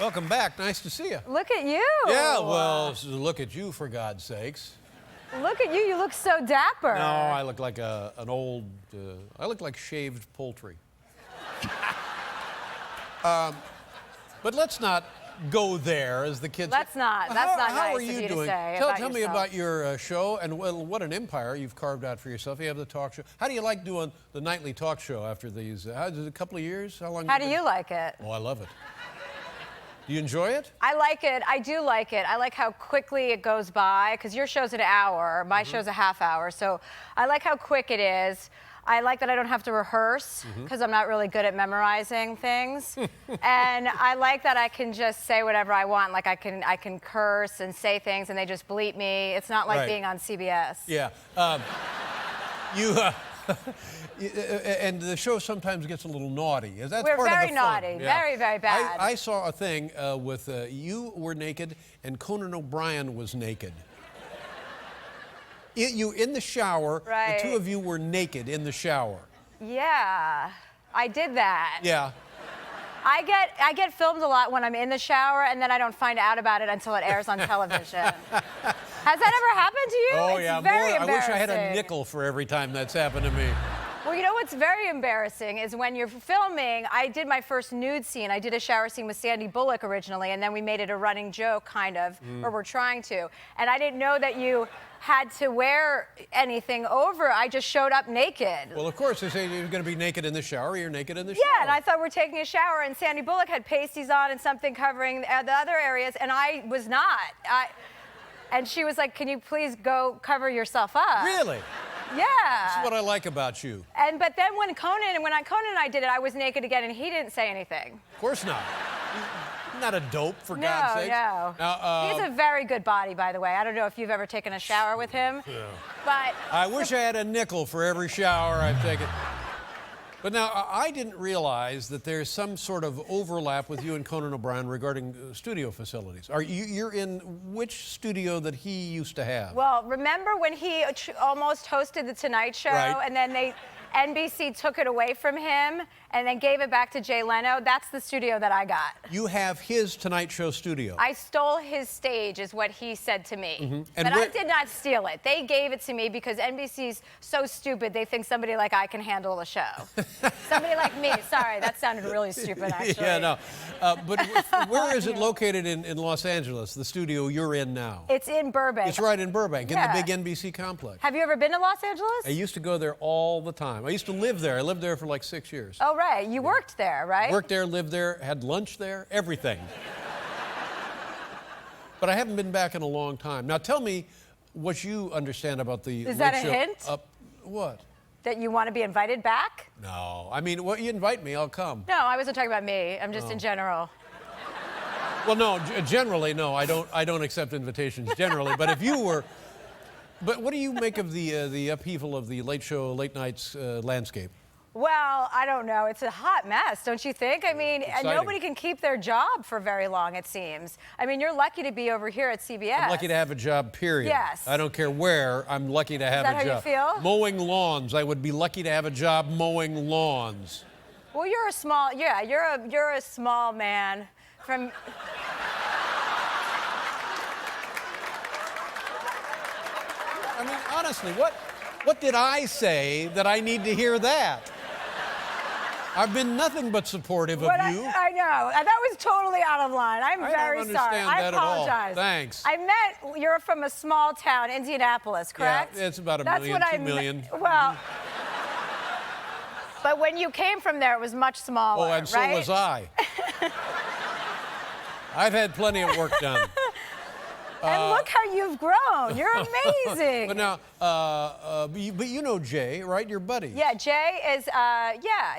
Welcome back. Nice to see you. Look at you. Yeah, well, look at you, for God's sakes. Look at you. You look so dapper. No, I look like an old, I look like shaved poultry. But let's not go there, as the kids Let's not. That's not how nice are you of you doing? to say Tell about me yourself. about your show, and well, what an empire you've carved out for yourself. You have the talk show. How do you like doing the nightly talk show after these? Is it a couple of years? How long? How do you like it? Oh, I love it. Do you enjoy it? I like it. I do like it. I like how quickly it goes by, because your show's an hour, my show's a half hour. So I like how quick it is. I like that I don't have to rehearse, because I'm not really good at memorizing things. And I like that I can just say whatever I want. Like I can curse and say things and they just bleep me. It's not like being on CBS. Yeah. And the show sometimes gets a little naughty. That's We're part of the very fun. naughty, very, very bad. I saw a thing with you were naked and Conan O'Brien was naked. You in the shower. Right. The two of you were naked in the shower. Yeah, I did that. Yeah. I get filmed a lot when I'm in the shower, and then I don't find out about it until it airs on television. Has that ever happened to you? Oh, it's yeah. Very I wish I had a embarrassing. nickel for every time that's happened to me. Well, you know what's very embarrassing is when you're filming. I did my first nude scene. I did a shower scene with Sandy Bullock originally, and then we made it a running joke, kind of, or we're trying to. And I didn't know that you had to wear anything over. I just showed up naked. Well, of course, they say you're going to be naked in the shower. You're naked in the shower. Yeah, and I thought we're taking a shower, and Sandy Bullock had pasties on and something covering the other areas, and I was not. And she was like, "Can you please go cover yourself up?" Really? Yeah. That's what I like about you. But then when Conan and I did it, I was naked again, and he didn't say anything. Of course not. You're not a dope, for God's sake. No. Now, He's a very good body, by the way. I don't know if you've ever taken a shower with him. Yeah. But I wish I had a nickel for every shower I've taken. But now, I didn't realize that there's some sort of overlap with you and Conan O'Brien regarding studio facilities. You're in which studio that he used to have? well, remember when he almost hosted the Tonight Show, Right. and then NBC took it away from him and then gave it back to Jay Leno? That's the studio that I got. You have his Tonight Show studio. I stole his stage, is what he said to me. And But I did not steal it. They gave it to me because NBC's so stupid, they think somebody like I can handle the show. Somebody like me. Sorry, that sounded really stupid, actually. Yeah, no. But where is it located in Los Angeles, the studio you're in now? It's in Burbank. It's right in Burbank, in Yeah. the big NBC complex. Have you ever been to Los Angeles? I used to go there all the time. I used to live there. I lived there for like 6 years. Oh, right. You worked there, right? Worked there, lived there, had lunch there, everything. But I haven't been back in a long time. Now tell me what you understand about the Is that Late a Show. hint? What? That you want to be invited back? No. I mean, you invite me, I'll come. No, I wasn't talking about me. I'm just in general. Well, no, generally, no. I don't accept invitations generally. But if you were... But what do you make of the upheaval of the Late Show, late nights landscape? Well, I don't know. It's a hot mess, don't you think? I mean, nobody can keep their job for very long, it seems. I mean, you're lucky to be over here at CBS. I'm lucky to have a job, period. Yes. I don't care where, I'm lucky to have a job. Is that how you feel? Mowing lawns, I would be lucky to have a job mowing lawns. Well, you're a small man from... I mean, honestly, what did I say that I need to hear that? I've been nothing but supportive of you. I know. That was totally out of line. I'm very sorry. I apologize. Thanks. I meant you're from a small town, Indianapolis, correct? Yeah, it's about That's million, what 2 million. Well, but when you came from there, it was much smaller, Oh, and so right? was I. I've had plenty of work done. And look how you've grown. You're amazing. But now, but you know Jay, right? Your buddy. Yeah, Jay is. Yeah,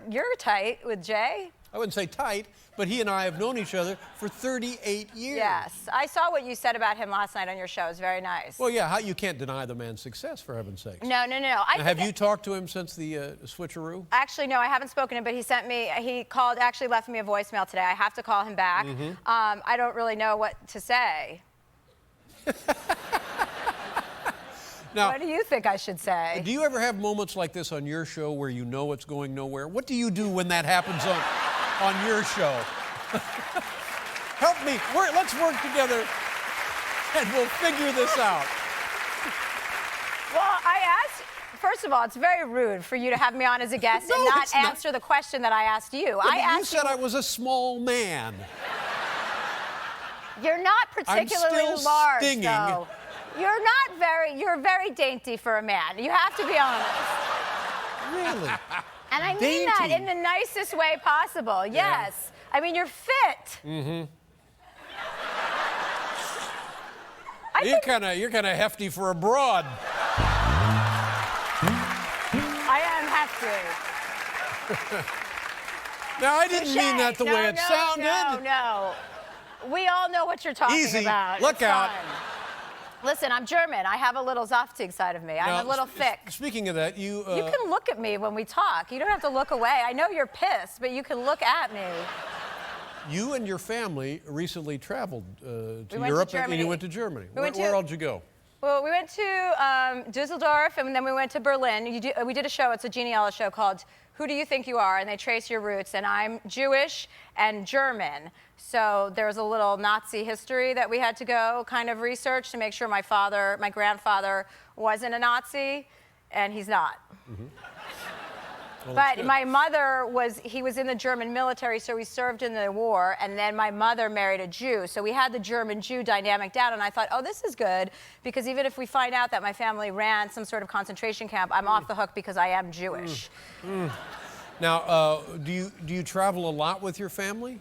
you're tight with Jay. I wouldn't say tight, but he and I have known each other for 38 years. Yes, I saw what you said about him last night on your show. It was very nice. Well, yeah. You can't deny the man's success, for heaven's sakes. No. Now, have you talked to him since the switcheroo? Actually, no, I haven't spoken to him, but he called, actually left me a voicemail today. I have to call him back. I don't really know what to say. Now, what do you think I should say? do you ever have moments like this on your show where you know it's going nowhere? What do you do when that happens on your show? Help me. Let's work together, and we'll figure this out. Well, I asked, first of all, it's very rude for you to have me on as a guest No, and not it's not. answer the question that I asked you. You said I was a small man. You're not particularly I'm still large, stinging. though. You're very dainty for a man. You have to be honest. Really? And I mean that Dainty. in the nicest way possible. Yes. I mean, you're fit. Mm-hmm. I think You're kind of hefty for a broad. I am hefty. Now, I didn't mean that the way it sounded. No. We all know what you're talking Easy. about. Look It's out. fine. Listen, I'm German. I have a little Saftig side of me. I'm Now, a little thick. Speaking of that, you You can look at me when we talk. You don't have to look away. I know you're pissed, but you can look at me. you and your family recently traveled to We went to Europe and Germany. you went to Germany. We went Where to- all did you go? Well, we went to Dusseldorf, and then we went to Berlin. We did a show. It's a Genie Ellis show called Who Do You Think You Are? And they trace your roots. And I'm Jewish and German. So there was a little Nazi history that we had to go kind of research to make sure my grandfather wasn't a Nazi, and he's not. Mm-hmm. Well, that's But good. my mother he was in the German military, so he served in the war, and then my mother married a Jew. So we had the German-Jew dynamic down, and I thought, oh, this is good, because even if we find out that my family ran some sort of concentration camp, I'm off the hook because I am Jewish. Now, do you travel a lot with your family?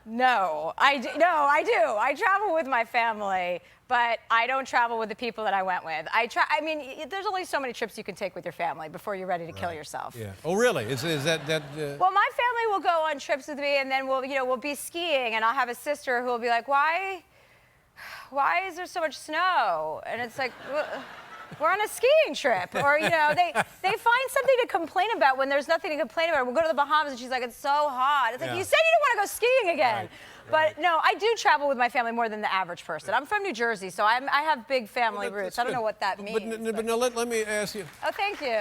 No, I do. I travel with my family, but I don't travel with the people that I went with. I mean, there's only so many trips you can take with your family before you're ready to kill yourself. Yeah. Oh, really? Is that? Well, my family will go on trips with me, and then we'll be skiing, and I'll have a sister who will be like, why is there so much snow? And it's like, we're on a skiing trip. Or, they find something to complain about when there's nothing to complain about. We'll go to the Bahamas, and she's like, it's so hot. It's like, Yeah. you said you didn't want to go skiing again. Right. But no, I do travel with my family more than the average person. I'm from New Jersey, so I have big family roots. I don't know what that means. But now let me ask you. Oh, thank you.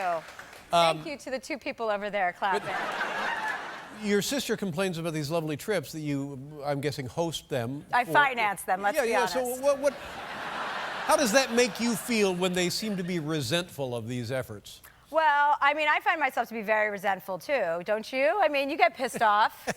Thank you to the two people over there clapping. Your sister complains about these lovely trips that you, I'm guessing, host them. I finance them, let's be honest. So how does that make you feel when they seem to be resentful of these efforts? Well, I mean, I find myself to be very resentful too, don't you? I mean, you get pissed off.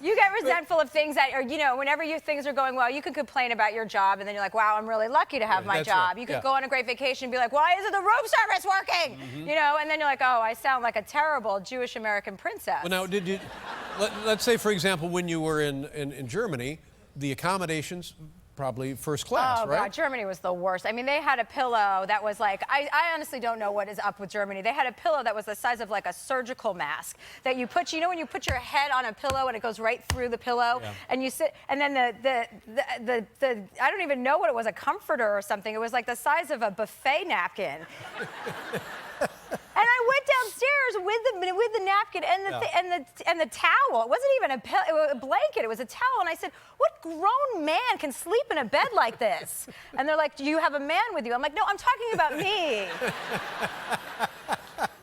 You get resentful of things that are, whenever things are going well, you can complain about your job, and then you're like, wow, I'm really lucky to have my that's job. right. You could Yeah. go on a great vacation and be like, why isn't the room service working? And then you're like, oh, I sound like a terrible Jewish American princess. Well, now, let's say, for example, when you were in Germany, the accommodations probably first class, Oh, right? God, Germany was the worst. I mean, they had a pillow that was like, I honestly don't know what is up with Germany. They had a pillow that was the size of like a surgical mask that you put, when you put your head on a pillow and it goes right through the pillow, Yeah. and you sit, and then the I don't even know what it was, a comforter or something. It was like the size of a buffet napkin. And I went downstairs with the napkin and the towel. It wasn't even a blanket. It was a towel. And I said, "What grown man can sleep in a bed like this?" And they're like, "Do you have a man with you?" I'm like, "No, I'm talking about me."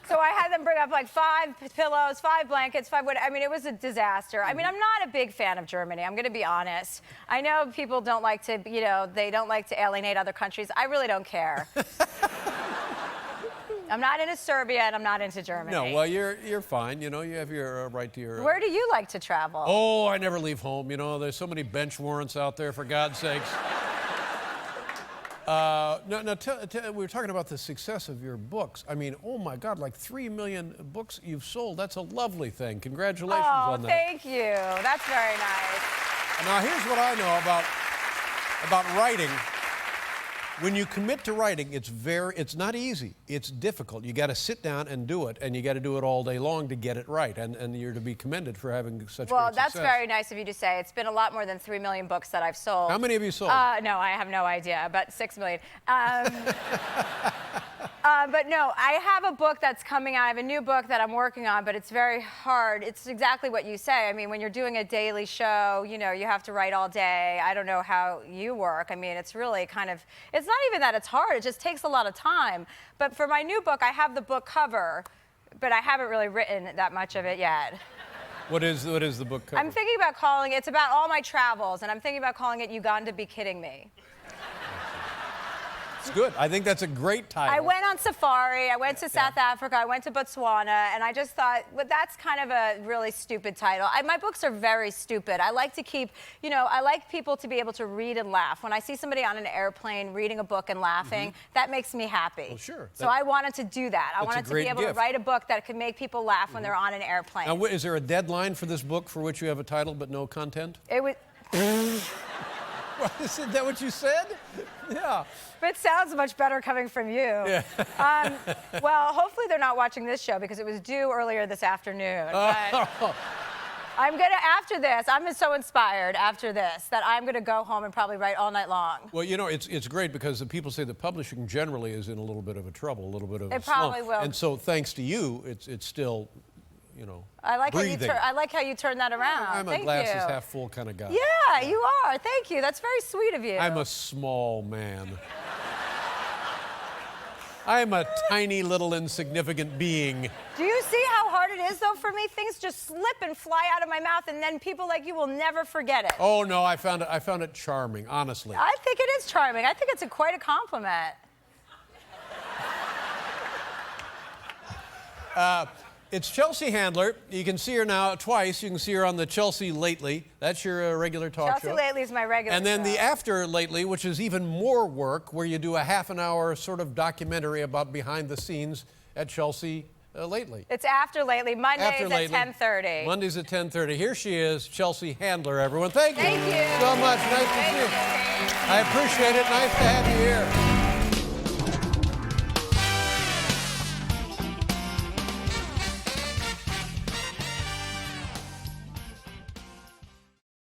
So I had them bring up like 5 pillows, 5 blankets, 5 what? I mean, it was a disaster. I mean, I'm not a big fan of Germany. I'm going to be honest. I know people don't like to, they don't like to alienate other countries. I really don't care. I'm not into Serbia, and I'm not into Germany. No, well, you're fine. You have your right to your. Where do you like to travel? Oh, I never leave home. There's so many bench warrants out there, for God's sakes. We were talking about the success of your books. I mean, oh my God, like 3 million books you've sold. That's a lovely thing. Congratulations on that. Thank you. That's very nice. Now, here's what I know about writing. When you commit to writing, it's not easy. It's difficult. You got to sit down and do it, and you got to do it all day long to get it right. And you're to be commended for having such great success. Well, that's very nice of you to say. It's been a lot more than 3 million books that I've sold. How many have you sold? No, I have no idea, but 6 million. But no, I have a book that's coming out. I have a new book that I'm working on, but it's very hard. It's exactly what you say. I mean, when you're doing a daily show, you have to write all day. I don't know how you work. I mean, it's really it's not even that it's hard. It just takes a lot of time. But for my new book, I have the book cover, but I haven't really written that much of it yet. What is the book cover? I'm thinking about calling it, it's about all my travels, and I'm thinking about calling it You Gotta Be Kidding Me. It's good. I think that's a great title. I went on safari, I went to South Africa, I went to Botswana, and I just thought, well, that's kind of a really stupid title. My books are very stupid. I like to keep, you know, I like people to be able to read and laugh. When I see somebody on an airplane reading a book and laughing, that makes me happy. Well, sure. So I wanted to do that. I That's a wanted to be great able gift. to write a book that could make people laugh when they're on an airplane. Now, is there a deadline for this book for which you have a title but no content? It was. Isn't that what you said? Yeah. But it sounds much better coming from you. Yeah. Well, hopefully they're not watching this show because it was due earlier this afternoon. But I'm gonna, after this, I'm so inspired after this that I'm gonna go home and probably write all night long. Well, you know, it's great because the people say the publishing generally is in a little bit of a trouble, a little bit of a It probably slump. will. And so thanks to you, it's still, you know, I like breathing. I like how you turn that around. I'm Thank a glasses you. half full kind of guy. Yeah, you are. Thank you. That's very sweet of you. I'm a small man. I'm a tiny little insignificant being. Do you see how hard it is, though, for me? Things just slip and fly out of my mouth, and then people like you will never forget it. Oh no, I found it charming, honestly. I think it is charming. I think it's quite a compliment. It's Chelsea Handler. You can see her now twice. You can see her on the Chelsea Lately. That's your regular talk show. Chelsea Lately is my regular And then show. the After Lately, which is even more work, where you do a half-an-hour sort of documentary about behind the scenes at Chelsea Lately. It's After Lately. Mondays After Lately. at 10:30. Mondays at 10:30. Here she is, Chelsea Handler, everyone. Thank you Thank you. so much. Nice to see you. I appreciate it. Nice to have you here.